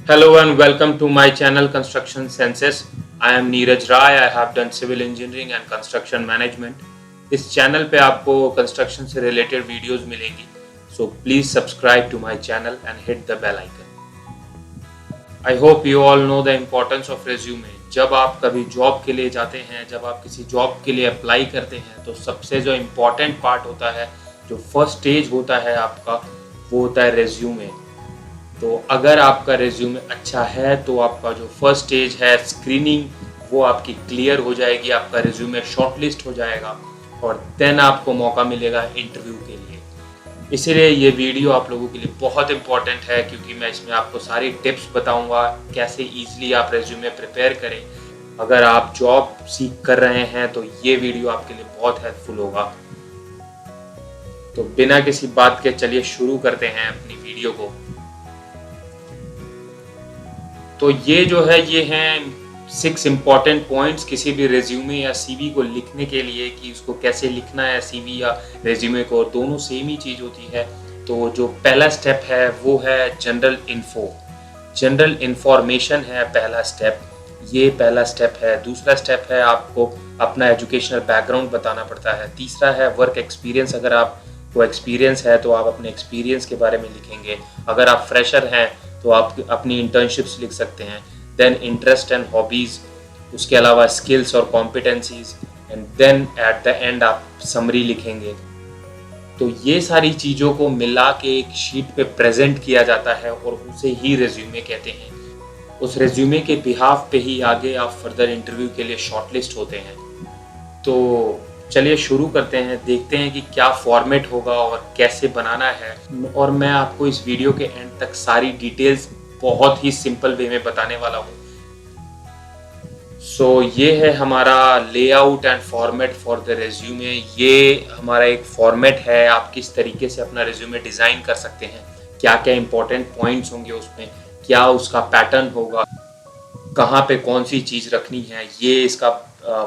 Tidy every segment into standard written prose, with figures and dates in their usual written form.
Hello and welcome to my channel Construction Senses. I am Neeraj Rai. I have done civil engineering and construction management. इस channel पे आपको construction से related videos मिलेंगी, so please subscribe to my channel and hit the bell icon. I hope you all know the importance of resume. जब आप कभी job के लिए जाते हैं, जब आप किसी जॉब के लिए अप्लाई करते हैं, तो सबसे जो इम्पोर्टेंट पार्ट होता है, जो फर्स्ट स्टेज होता है आपका, वो होता है रेज्यूमे। तो अगर आपका रेज्यूमे अच्छा है तो आपका जो फर्स्ट स्टेज है स्क्रीनिंग, वो आपकी क्लियर हो जाएगी, आपका रेज्यूमे शॉर्टलिस्ट हो जाएगा और देन आपको मौका मिलेगा इंटरव्यू के लिए। इसीलिए ये वीडियो आप लोगों के लिए बहुत इंपॉर्टेंट है, क्योंकि मैं इसमें आपको सारी टिप्स बताऊंगा कैसे इजीली आप रेज्यूमे प्रिपेयर करें। अगर आप जॉब सीख कर रहे हैं तो ये वीडियो आपके लिए बहुत हेल्पफुल होगा। तो बिना किसी बात के चलिए शुरू करते हैं अपनी वीडियो को। तो ये जो है, ये हैं 6 इम्पॉर्टेंट पॉइंट्स किसी भी रेज्यूमे या सीवी को लिखने के लिए, कि उसको कैसे लिखना है सीवी या रेज्यूमे को, दोनों सेम ही चीज़ होती है। तो जो पहला स्टेप है वो है जनरल इन्फो, जनरल इन्फॉर्मेशन है पहला स्टेप, ये पहला स्टेप है। दूसरा स्टेप है आपको अपना एजुकेशनल बैकग्राउंड बताना पड़ता है। तीसरा है वर्क एक्सपीरियंस, अगर आपको एक्सपीरियंस है तो आप अपने एक्सपीरियंस के बारे में लिखेंगे। अगर आप फ्रेशर हैं तो आप अपनी इंटर्नशिप्स लिख सकते हैं। देन इंटरेस्ट एंड हॉबीज़, उसके अलावा स्किल्स और competencies, and then at the end आप समरी लिखेंगे। तो ये सारी चीज़ों को मिला के एक शीट पे प्रेजेंट किया जाता है और उसे ही रेज्यूमे कहते हैं। उस रेज्यूमे के बिहाफ पे ही आगे आप फर्दर इंटरव्यू के लिए शॉर्टलिस्ट होते हैं। तो चलिए शुरू करते हैं, देखते हैं कि क्या फॉर्मेट होगा और कैसे बनाना है। और मैं आपको इस वीडियो के एंड तक सारी डिटेल्स बहुत ही सिंपल वे में बताने वाला हूँ। सो ये है हमारा layout and format for the resume. ये हमारा एक फॉर्मेट है, आप किस तरीके से अपना रेज्यूमे डिज़ाइन कर सकते हैं, क्या क्या इंपॉर्टेंट पॉइंट्स होंगे उसमें, क्या उसका पैटर्न होगा, कहाँ पे कौन सी चीज़ रखनी है। ये इसका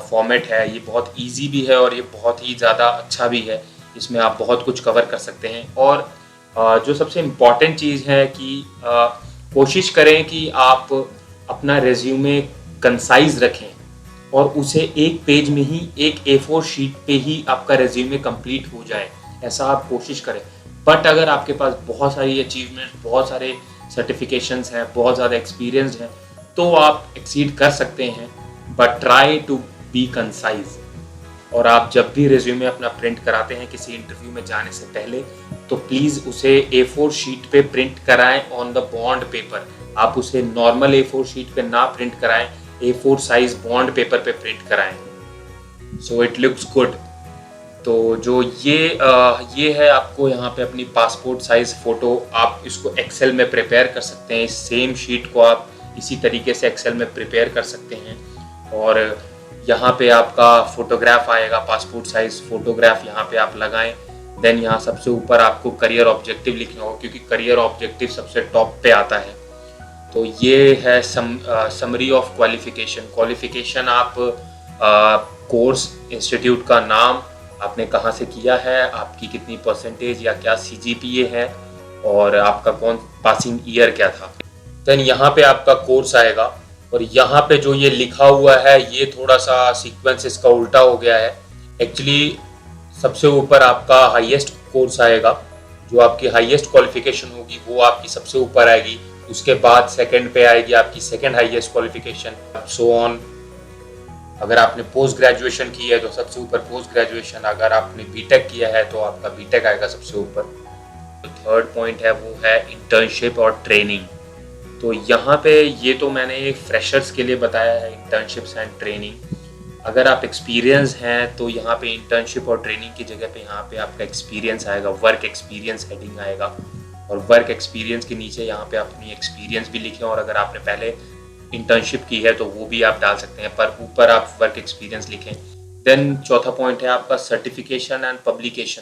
फॉर्मेट है। ये बहुत इजी भी है और ये बहुत ही ज़्यादा अच्छा भी है। इसमें आप बहुत कुछ कवर कर सकते हैं। और जो सबसे इम्पॉर्टेंट चीज़ है कि कोशिश करें कि आप अपना रेज्यूमे कंसाइज रखें और उसे एक पेज में ही, एक A4 शीट पे ही आपका रेज्यूमे कंप्लीट हो जाए, ऐसा आप कोशिश करें। बट अगर आपके पास बहुत सारी अचीवमेंट, बहुत सारे सर्टिफिकेशंस हैं, बहुत ज़्यादा एक्सपीरियंस हैं, तो आप एक्सीड कर सकते हैं। But try to be concise. और आप जब भी रिज्यूमे अपना प्रिंट कराते हैं किसी इंटरव्यू में जाने से पहले, तो प्लीज़ उसे A4 शीट पे प्रिंट कराएं ऑन द बॉन्ड पेपर। आप उसे नॉर्मल A4 शीट पे ना प्रिंट कराएं, A4 साइज बॉन्ड पेपर पे प्रिंट कराएं, सो इट लुक्स गुड। तो जो ये है, आपको यहाँ पे अपनी पासपोर्ट साइज फ़ोटो, आप इसको एक्सेल में प्रिपेयर कर सकते हैं। इस सेम शीट को आप इसी तरीके से एक्सेल में प्रिपेयर कर सकते हैं। और यहाँ पे आपका फोटोग्राफ आएगा, पासपोर्ट साइज फोटोग्राफ यहाँ पे आप लगाएं। देन यहाँ सबसे ऊपर आपको करियर ऑब्जेक्टिव लिखना होगा, क्योंकि करियर ऑब्जेक्टिव सबसे टॉप पे आता है। तो ये है समरी ऑफ क्वालिफिकेशन। आप कोर्स, इंस्टीट्यूट का नाम, आपने कहाँ से किया है, आपकी कितनी परसेंटेज या क्या CGPA है, और आपका कौन पासिंग ईयर क्या था। देन यहाँ पे आपका कोर्स आएगा, और यहाँ पे जो ये लिखा हुआ है, ये थोड़ा सा सीक्वेंस इसका उल्टा हो गया है। एक्चुअली सबसे ऊपर आपका हाईएस्ट कोर्स आएगा, जो आपकी हाईएस्ट क्वालिफिकेशन होगी वो आपकी सबसे ऊपर आएगी। उसके बाद सेकंड पे आएगी आपकी second highest qualification, so on. अगर आपने पोस्ट ग्रेजुएशन की है तो सबसे ऊपर पोस्ट ग्रेजुएशन, अगर आपने बीटेक किया है तो आपका बीटेक आएगा सबसे ऊपर। तो थर्ड पॉइंट है वो है इंटर्नशिप और ट्रेनिंग। तो यहाँ पे ये तो मैंने एक फ्रेशर्स के लिए बताया है, इंटर्नशिप्स एंड ट्रेनिंग। अगर आप एक्सपीरियंस हैं तो यहाँ पे इंटर्नशिप और ट्रेनिंग की जगह पे यहाँ पे आपका एक्सपीरियंस आएगा, वर्क एक्सपीरियंस हेडिंग आएगा। और वर्क एक्सपीरियंस के नीचे यहाँ पे अपनी एक्सपीरियंस भी लिखें, और अगर आपने पहले इंटर्नशिप की है तो वो भी आप डाल सकते हैं, पर ऊपर आप वर्क एक्सपीरियंस लिखें। देन चौथा पॉइंट है आपका सर्टिफिकेशन एंड पब्लिकेशन।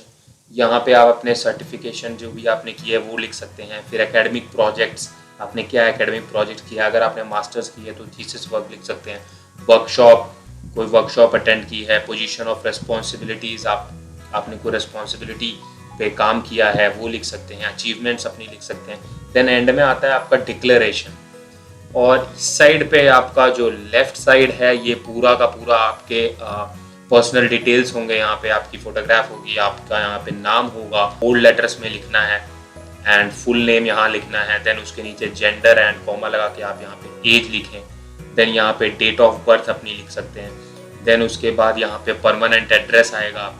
यहाँ पे आप अपने सर्टिफिकेशन जो भी आपने किए है वो लिख सकते हैं। फिर एकेडमिक प्रोजेक्ट्स, आपने क्या एकेडमिक प्रोजेक्ट किया, अगर आपने मास्टर्स की है तो थीसिस वर्क लिख सकते हैं। वर्कशॉप, कोई वर्कशॉप अटेंड की है। पोजीशन ऑफ रेस्पॉन्सिबिलिटीज़, आपने कोई रेस्पॉन्सिबिलिटी पे काम किया है वो लिख सकते हैं। अचीवमेंट्स अपनी लिख सकते हैं। देन एंड में आता है आपका डिक्लेरेशन। और इस साइड पे आपका जो लेफ्ट साइड है ये पूरा का पूरा आपके पर्सनल डिटेल्स होंगे। यहाँ पे आपकी फोटोग्राफ होगी, आपका यहाँ पे नाम होगा, बोल्ड लेटर्स में लिखना है एंड फुल नेम यहाँ लिखना है। देन उसके नीचे जेंडर एंड कॉमा लगा के आप यहाँ पे एज लिखें। देन यहाँ पे डेट ऑफ बर्थ अपनी लिख सकते हैं। देन उसके बाद यहाँ पे परमानेंट एड्रेस आएगा।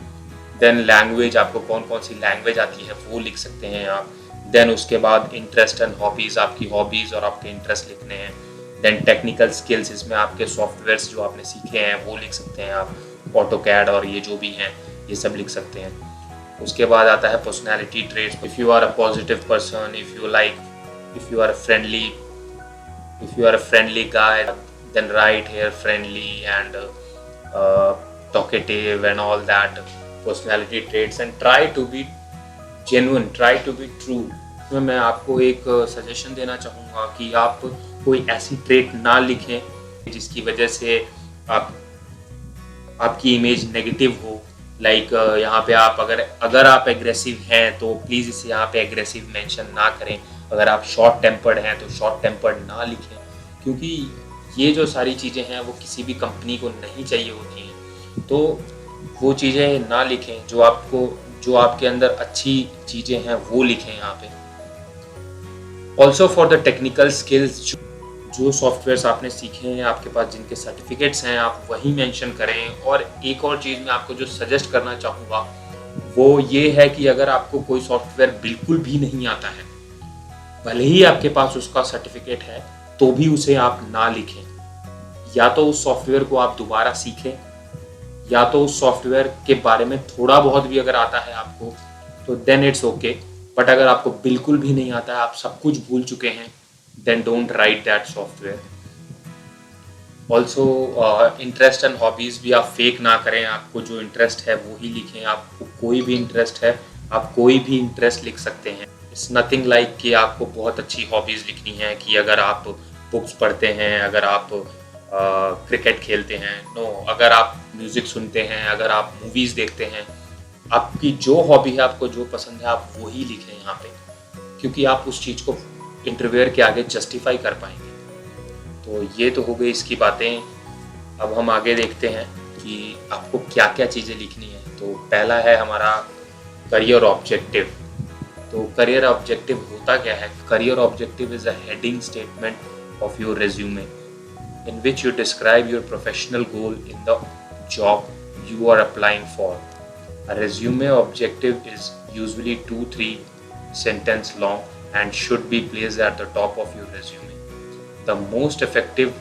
देन लैंग्वेज, आपको कौन कौन सी लैंग्वेज आती है वो लिख सकते हैं आप। देन उसके बाद इंटरेस्ट एंड हॉबीज़, आपकी हॉबीज़ और आपके इंटरेस्ट लिखने हैं। देन टेक्निकल स्किल्स, इसमें आपके सॉफ्टवेयर्स जो आपने सीखे हैं वो लिख सकते हैं आप, ऑटोकैड और ये जो भी हैं ये सब लिख सकते हैं। उसके बाद आता है personality traits. If you are a positive person, if you are a friendly guy, then write here friendly and talkative and all that personality traits, and try to be genuine, try to be true। तो मैं आपको एक suggestion देना चाहूँगा कि आप कोई ऐसी ट्रेट ना लिखें जिसकी वजह से आपकी इमेज नेगेटिव हो। लाइक यहाँ पे आप अगर आप एग्रेसिव हैं तो प्लीज़ इसे यहाँ पे एग्रेसिव मेंशन ना करें। अगर आप शॉर्ट टेम्पर्ड हैं तो शॉर्ट टेम्पर्ड ना लिखें, क्योंकि ये जो सारी चीज़ें हैं वो किसी भी कंपनी को नहीं चाहिए होती हैं। तो वो चीज़ें ना लिखें, जो आपके अंदर अच्छी चीज़ें हैं वो लिखें यहाँ पे। Also for the technical skills, जो सॉफ्टवेयर्स आपने सीखे हैं, आपके पास जिनके सर्टिफिकेट्स हैं, आप वही मेंशन करें। और एक और चीज़ मैं आपको जो सजेस्ट करना चाहूँगा वो ये है कि अगर आपको कोई सॉफ्टवेयर बिल्कुल भी नहीं आता है, भले ही आपके पास उसका सर्टिफिकेट है, तो भी उसे आप ना लिखें। या तो उस सॉफ्टवेयर को आप दोबारा सीखें, या तो उस सॉफ्टवेयर के बारे में थोड़ा बहुत भी अगर आता है आपको तो देन इट्स ओके। बट अगर आपको बिल्कुल भी नहीं आता है, आप सब कुछ भूल चुके हैं, then don't write that software. Also interest and hobbies भी आप फेक ना करें। आपको जो इंटरेस्ट है वो ही लिखें। आपको कोई भी इंटरेस्ट है, आप कोई भी इंटरेस्ट लिख सकते हैं। इट्स नथिंग लाइक कि आपको बहुत अच्छी हॉबीज़ लिखनी है कि अगर आप बुक्स पढ़ते हैं, अगर आप क्रिकेट खेलते हैं। नो, अगर आप म्यूज़िक सुनते हैं, अगर आप मूवीज़ देखते हैं, आपकी जो हॉबी है, आपको जो पसंद है, आप वही लिखें यहाँ पे, क्योंकि आप उस चीज़ को इंटरव्यूअर के आगे जस्टिफाई कर पाएंगे। तो ये तो हो गई इसकी बातें। अब हम आगे देखते हैं कि आपको क्या क्या चीज़ें लिखनी है। तो पहला है हमारा करियर ऑब्जेक्टिव। तो करियर ऑब्जेक्टिव होता क्या है? Career objective is a heading statement of your resume in which you describe your professional goal in the job you are applying for. A resume objective is usually 2-3 sentence long and should be placed at the top of your resume. The most effective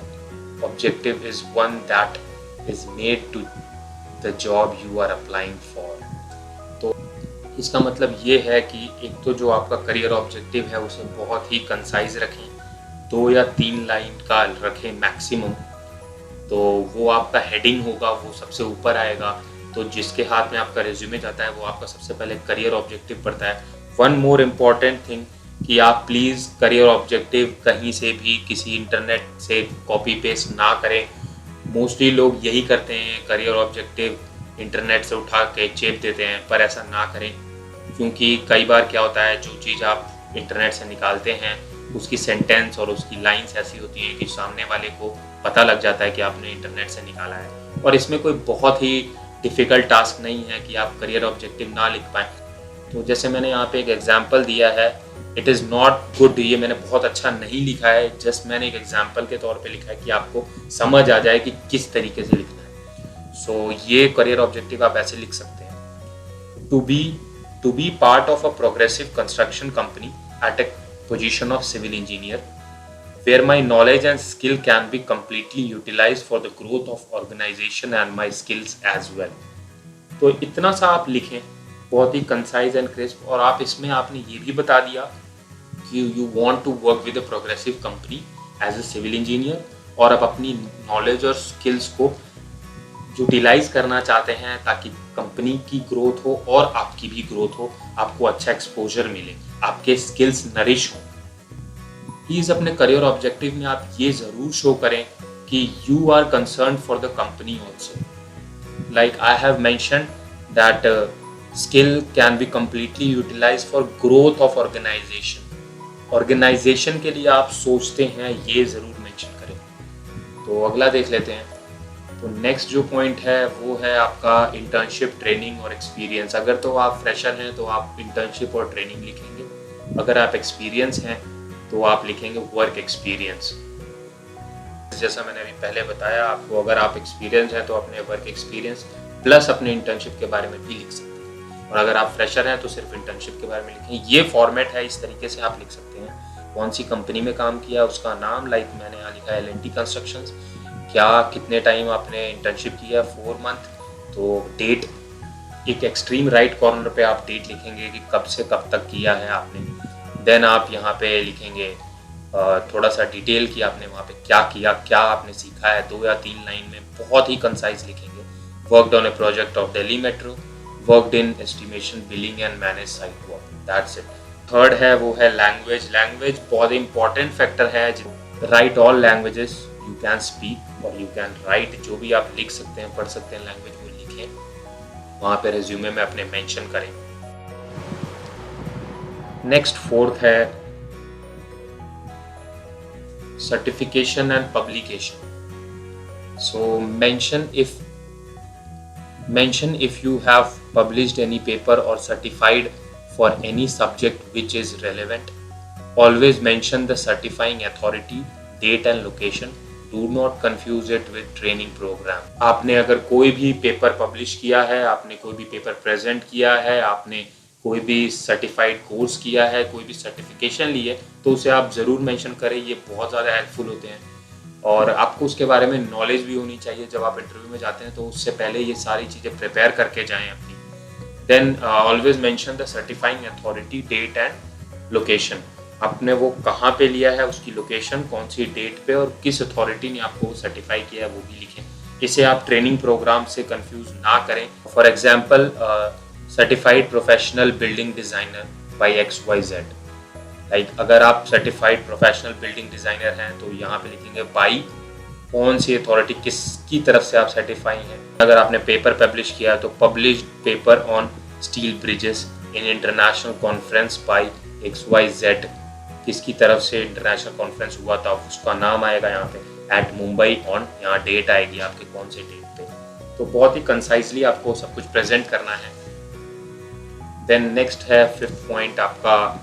objective is one that is made to the job you are applying for. तो इसका मतलब ये है कि एक तो जो आपका करियर ऑब्जेक्टिव है उसे बहुत ही कंसाइज रखें, 2 या 3 लाइन का रखें मैक्सिमम। तो वो आपका हेडिंग होगा, वो सबसे ऊपर आएगा। तो जिसके हाथ में आपका रिज्यूमे जाता है वो आपका सबसे पहले करियर ऑब्जेक्टिव पढ़ता है। वन मोर इम्पॉर्टेंट थिंग कि आप प्लीज़ करियर ऑब्जेक्टिव कहीं से भी किसी इंटरनेट से कॉपी पेस्ट ना करें। मोस्टली लोग यही करते हैं, करियर ऑब्जेक्टिव इंटरनेट से उठा के चेप देते हैं, पर ऐसा ना करें। क्योंकि कई बार क्या होता है, जो चीज़ आप इंटरनेट से निकालते हैं उसकी सेंटेंस और उसकी लाइंस ऐसी होती हैं कि सामने वाले को पता लग जाता है कि आपने इंटरनेट से निकाला है। और इसमें कोई बहुत ही डिफ़िकल्ट टास्क नहीं है कि आप करियर ऑब्जेक्टिव ना लिख पाएँ। तो जैसे मैंने यहाँ पे एक एग्जांपल दिया है, इट इज़ नॉट गुड, ये मैंने बहुत अच्छा नहीं लिखा है, जस्ट मैंने एक एग्जांपल के तौर पे लिखा है कि आपको समझ आ जाए कि किस तरीके से लिखना है। सो ये करियर ऑब्जेक्टिव आप ऐसे लिख सकते हैं। To be part of a progressive construction company at a position of civil engineer where my knowledge and skill can be completely utilized for the growth of organization and my skills as well। तो इतना सा आप लिखें, बहुत ही concise and crisp. और आप इसमें आपने ये भी बता दिया कि you want to work with a progressive company as a civil engineer, और आप अपनी नॉलेज और स्किल्स को यूटिलाइज करना चाहते हैं ताकि कंपनी की ग्रोथ हो और आपकी भी ग्रोथ हो, आपको अच्छा एक्सपोजर मिले, आपके स्किल्स नरिश हो। प्लीज़ अपने करियर ऑब्जेक्टिव में आप ये ज़रूर शो करें कि you are concern for the company also. Like I have mention that skill can be completely utilized for growth of organization। Organization के लिए आप सोचते हैं ये ज़रूर मेंशन करें। तो अगला देख लेते हैं। तो नेक्स्ट जो पॉइंट है वो है आपका इंटर्नशिप, ट्रेनिंग और एक्सपीरियंस। अगर तो आप फ्रेशर हैं तो आप इंटर्नशिप और ट्रेनिंग लिखेंगे। अगर आप एक्सपीरियंस हैं तो आप लिखेंगे वर्क एक्सपीरियंस। जैसा मैंने अभी पहले बताया आपको, अगर आप एक्सपीरियंस हैं तो अपने वर्क एक्सपीरियंस प्लस अपने इंटर्नशिप के बारे में भी लिख सकते हैं। और अगर आप फ्रेशर हैं तो सिर्फ इंटर्नशिप के बारे में लिखें। ये फॉर्मेट है, इस तरीके से आप लिख सकते हैं। कौन सी कंपनी में काम किया, उसका नाम, लाइक मैंने यहाँ लिखा है L&T कंस्ट्रक्शंस। क्या कितने टाइम आपने इंटर्नशिप किया, 4 मंथ। तो डेट, एक एक्सट्रीम राइट कॉर्नर पे आप डेट लिखेंगे कि कब से कब तक किया है आपने। देन आप यहाँ पे लिखेंगे थोड़ा सा डिटेल कि आपने वहाँ पे क्या किया, क्या आपने सीखा है, 2 या 3 लाइन में बहुत ही कंसाइज लिखेंगे। Worked on A project of Delhi metro, worked in estimation, billing and manage site work, that's it. Third है वो है लैंग्वेज। लैंग्वेज बहुत इंपॉर्टेंट फैक्टर है। Right all languages you can speak और यू कैन राइट। जो भी आप लिख सकते हैं, पढ़ सकते हैं लैंग्वेज, वो लिखें, वहाँ पे रिज्यूमे में अपने मेंशन करें। नेक्स्ट फोर्थ है certification and publication. So mention if you have published any paper or certified for any subject which is relevant. Always mention the certifying authority, date and location. Do not confuse it with training program. आपने अगर कोई भी paper publish किया है, आपने कोई भी paper present किया है, आपने कोई भी सर्टिफाइड कोर्स किया है, कोई भी सर्टिफिकेशन ली है, तो उसे आप ज़रूर मेंशन करें। ये बहुत ज़्यादा हेल्पफुल होते हैं और आपको उसके बारे में नॉलेज भी होनी चाहिए। जब आप इंटरव्यू में जाते हैं तो उससे पहले ये सारी चीज़ें प्रिपेयर करके जाएं अपनी। Then always mention the certifying authority, date and location. आपने वो कहाँ पे लिया है, उसकी लोकेशन, कौन सी डेट पे और किस अथॉरिटी ने आपको सर्टिफाई किया है, वो भी लिखें। इसे आप ट्रेनिंग प्रोग्राम से कंफ्यूज ना करें। For example certified professional building designer by XYZ। Like अगर आप सर्टिफाइड प्रोफेशनल बिल्डिंग डिज़ाइनर हैं तो यहाँ पे लिखेंगे बाई कौन सी अथॉरिटी, किसकी तरफ से आप सर्टिफाई हैं। अगर आपने पेपर पब्लिश किया है तो published paper on steel bridges in international conference by XYZ। किसकी तरफ से इंटरनेशनल कॉन्फ्रेंस हुआ था, उसका नाम आएगा यहाँ पे, एट मुंबई ऑन, यहाँ डेट आएगी आपके कौन से डेट पे। तो बहुत ही कंसाइजली आपको सब कुछ प्रेजेंट करना है। देन नेक्स्ट है फिफ्थ पॉइंट आपका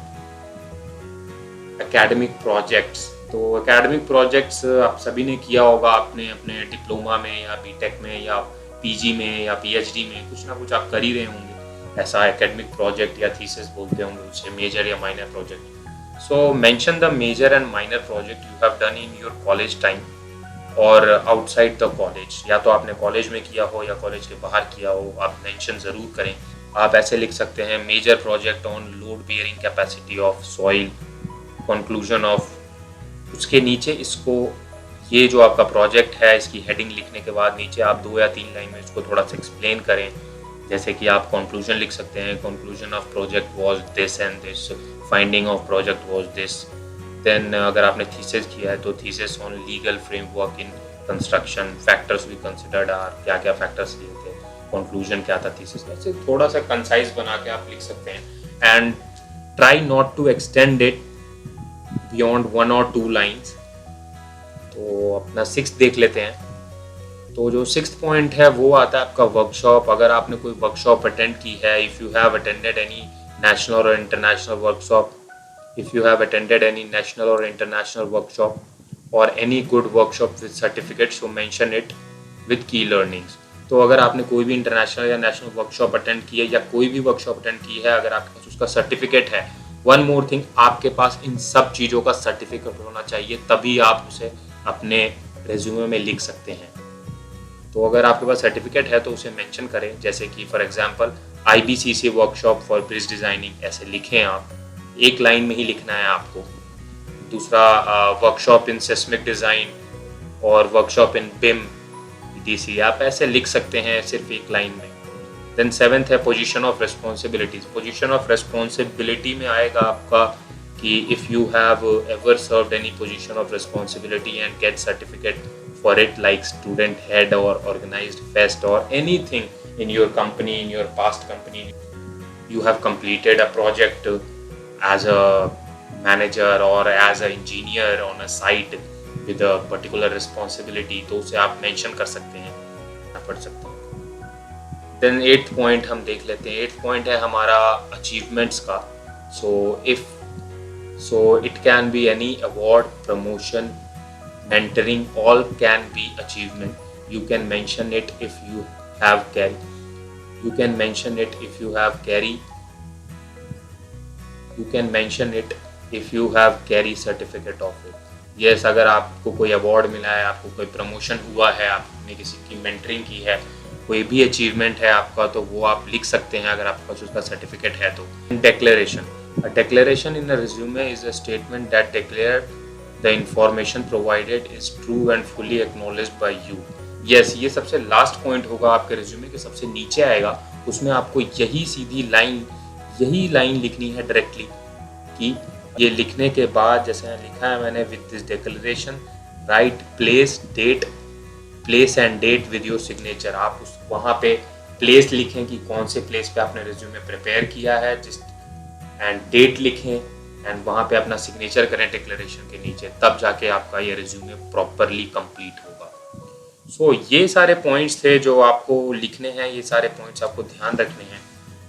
एकेडमिक प्रोजेक्ट्स। तो एकेडमिक प्रोजेक्ट्स आप सभी ने किया होगा, आपने अपने डिप्लोमा में या बीटेक में या पीजी में या पीएचडी में कुछ ना कुछ आप कर ही रहे होंगे। ऐसा एकेडमिक प्रोजेक्ट या थीसिस बोलते होंगे उसे, मेजर या minor project. So mention the major and minor project you have done in your college time और आउटसाइड द कॉलेज। या तो आपने कॉलेज में किया हो या कॉलेज के बाहर किया हो, आप मेंशन ज़रूर करें। आप ऐसे लिख सकते हैं, major project on load bearing capacity of soil, conclusion of, उसके नीचे इसको, ये जो आपका प्रोजेक्ट है इसकी हेडिंग लिखने के बाद नीचे आप 2 या 3 लाइन में इसको थोड़ा सा एक्सप्लेन करें। जैसे कि आप कंक्लूजन लिख सकते हैं, conclusion of project was this and this, finding of project was this. Then अगर आपने थीसिस किया है तो thesis on legal framework in construction, factors भी कंसिडर्ड आर, क्या क्या फैक्टर्स लिए थे, कंक्लूजन क्या था थीसिस का। ऐसे थोड़ा सा कंसाइज बना के आप लिख सकते हैं। And try not to extend it beyond 1 or 2 lines. तो अपना 6th देख लेते हैं। तो जो 6th पॉइंट है वो आता है आपका वर्कशॉप। अगर आपने कोई वर्कशॉप अटेंड की है, if you have attended any national or international workshop, if you have attended any national or international workshop or any good workshop with certificate, so mention it with key learnings. तो अगर आपने कोई भी international या national workshop attend की है या कोई भी वर्कशॉप अटेंड की है, अगर आपके पास उसका सर्टिफिकेट है, वन मोर थिंग, आपके पास इन सब चीज़ों का सर्टिफिकेट होना चाहिए, तभी आप उसे अपने रेज्यूमे में लिख सकते हैं। तो अगर आपके पास सर्टिफिकेट है तो उसे मेंशन करें। जैसे कि for example IBCC workshop for bridge designing, ऐसे लिखें आप, एक लाइन में ही लिखना है आपको। दूसरा वर्कशॉप इन सिस्मिक डिज़ाइन और वर्कशॉप इन BIM DC, आप ऐसे लिख सकते हैं सिर्फ एक लाइन में। देन 7th है position of responsibilities. Position of responsibility में आएगा आपका कि if you have ever served any position of responsibility and get certificate for it, like student head or organized fest or anything in your company, in your past company, you have completed a project as a manager or as a engineer on a site with a particular responsibility, तो उसे आप mention कर सकते हैं, पढ़ सकते हैं। Then 8th point हम देख लेते हैं। 8th पॉइंट है हमारा अचीवमेंट्स का। So it can be any award, promotion, mentoring, all can be achievement. You can mention it if you have carry. You can mention it if you have carry. You can mention it if you have carry certificate of it. Yes, अगर आपको कोई award मिला है, आपको कोई promotion हुआ है, आपने किसी की मेंटरिंग की है, कोई भी अचीवमेंट है आपका, तो वो आप लिख सकते हैं अगर आपके पास उसका सर्टिफिकेट है तो। Declaration, a declaration in a resume is a statement that declares the information provided is true and fully acknowledged by you. Yes, ये सबसे लास्ट पॉइंट होगा आपके रिज्यूमे के, सबसे नीचे आएगा। उसमें आपको यही लाइन लिखनी है डायरेक्टली, कि ये लिखने के बाद जैसे लिखा है मैंने, with this declaration right place and date with your signature. आप उस वहाँ पे प्लेस लिखें कि कौन से प्लेस पे आपने रिज्यूमे प्रिपेयर किया है, एंड डेट लिखें, एंड वहाँ पे अपना सिग्नेचर करें डिक्लेरेशन के नीचे, तब जाके आपका ये रिज्यूमे प्रॉपरली कंप्लीट होगा। सो ये सारे पॉइंट्स थे जो आपको लिखने हैं, ये सारे पॉइंट्स आपको ध्यान रखने हैं।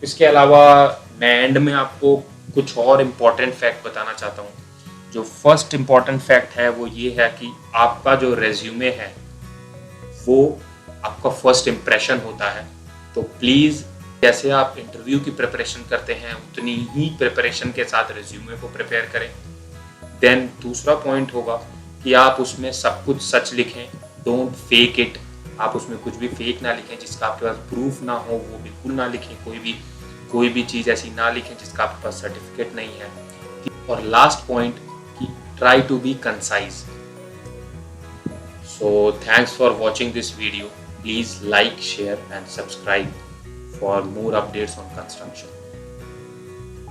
इसके अलावा मैं एंड में आपको कुछ और इम्पॉर्टेंट फैक्ट बताना चाहता हूँ। जो फर्स्ट इम्पॉर्टेंट फैक्ट है वो ये है कि आपका जो रेज्यूमे है वो आपका फर्स्ट इम्प्रेशन होता है। तो प्लीज़, जैसे आप इंटरव्यू की प्रिपरेशन करते हैं उतनी ही प्रिपरेशन के साथ रिज्यूमे को प्रिपेयर करें। देन दूसरा पॉइंट होगा कि आप उसमें सब कुछ सच लिखें, डोंट फेक इट। आप उसमें कुछ भी फेक ना लिखें, जिसका आपके पास प्रूफ ना हो वो बिल्कुल ना लिखें। कोई भी चीज़ ऐसी ना लिखें जिसका आपके पास सर्टिफिकेट नहीं है। और लास्ट पॉइंट कि try to be concise. So thanks for watching this video. Please like, share and subscribe for more updates on construction.